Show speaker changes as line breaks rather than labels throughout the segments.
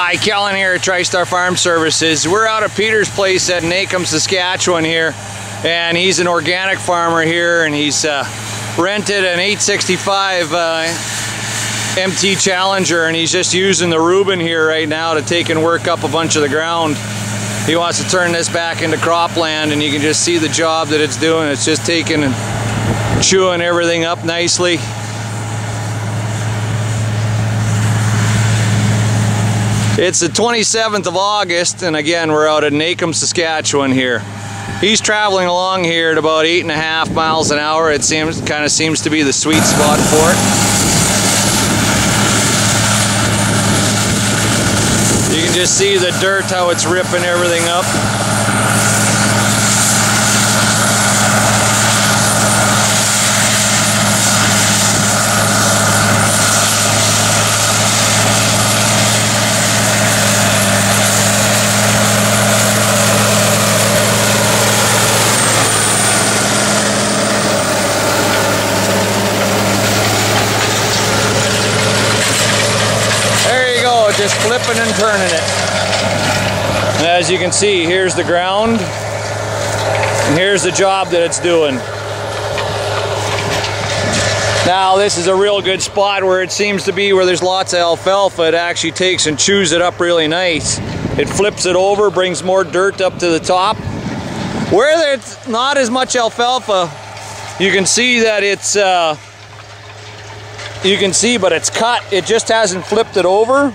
Hi, Kellen here at TriStar Farm Services. We're out at Peter's place at Naicam, Saskatchewan here, and he's an organic farmer here, and he's rented an 865 MT Challenger, and he's just using the Rubin here right now to take and work up a bunch of the ground. He wants to turn this back into cropland, and you can just see the job that it's doing. It's just taking and chewing everything up nicely. It's the 27th of August, and again, we're out at Naicam, Saskatchewan here. He's traveling along here at about 8.5 miles an hour. It kind of seems to be the sweet spot for it. You can just see the dirt, how it's ripping everything up. Just flipping and turning it. And as you can see, here's the ground, and here's the job that it's doing. Now this is a real good spot where it seems to be where there's lots of alfalfa. It actually takes and chews it up really nice. It flips it over, brings more dirt up to the top. Where there's not as much alfalfa, you can see that it's but it's cut. It just hasn't flipped it over.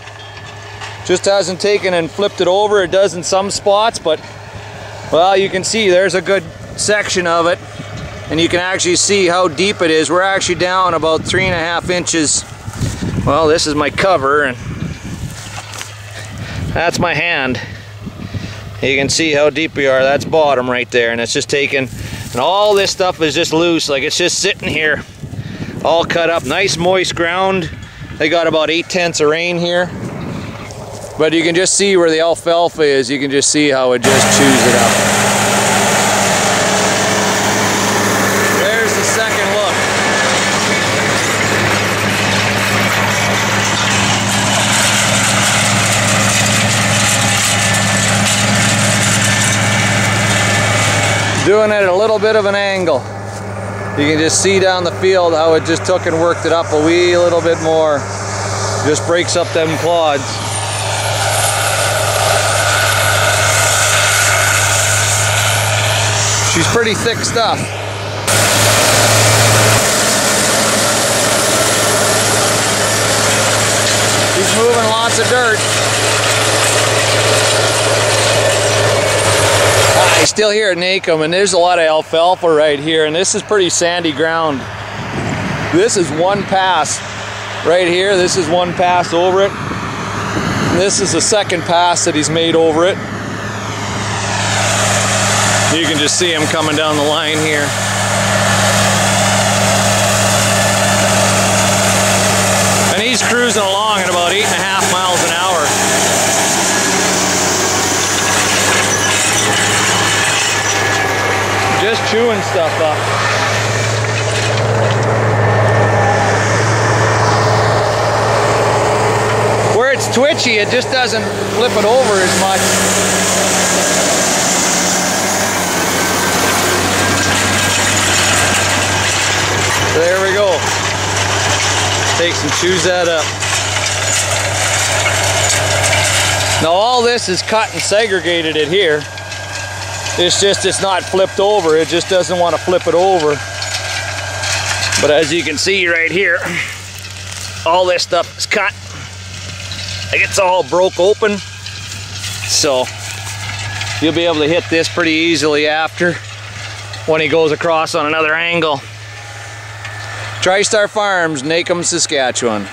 Just hasn't taken and flipped it over. It does in some spots, but well, you can see there's a good section of it, and you can actually see how deep it is. We're actually down about 3.5 inches. Well, this is my cover, and that's my hand. You can see how deep we are. That's bottom right there, and it's just taken, and all this stuff is just loose, like it's just sitting here, all cut up. Nice moist ground. They got about 8/10 of rain here. But you can just see where the alfalfa is. You can just see how it just chews it up. There's the second look. Doing it at a little bit of an angle. You can just see down the field how it just took and worked it up a wee little bit more. Just breaks up them clods. She's pretty thick stuff. She's moving lots of dirt. I'm still here at Naicam, and there's a lot of alfalfa right here, and this is pretty sandy ground. This is one pass right here. This is one pass over it. And this is the second pass that he's made over it. You can just see him coming down the line here. And he's cruising along at about 8.5 miles an hour. Just chewing stuff up. Where it's twitchy, it just doesn't flip it over as much. There we go. Takes and chews that up. Now all this is cut and segregated it here. It's not flipped over. It just doesn't want to flip it over. But as you can see right here, all this stuff is cut. Like it's all broke open. So you'll be able to hit this pretty easily after when he goes across on another angle. TriStar Farms, Naicam, Saskatchewan.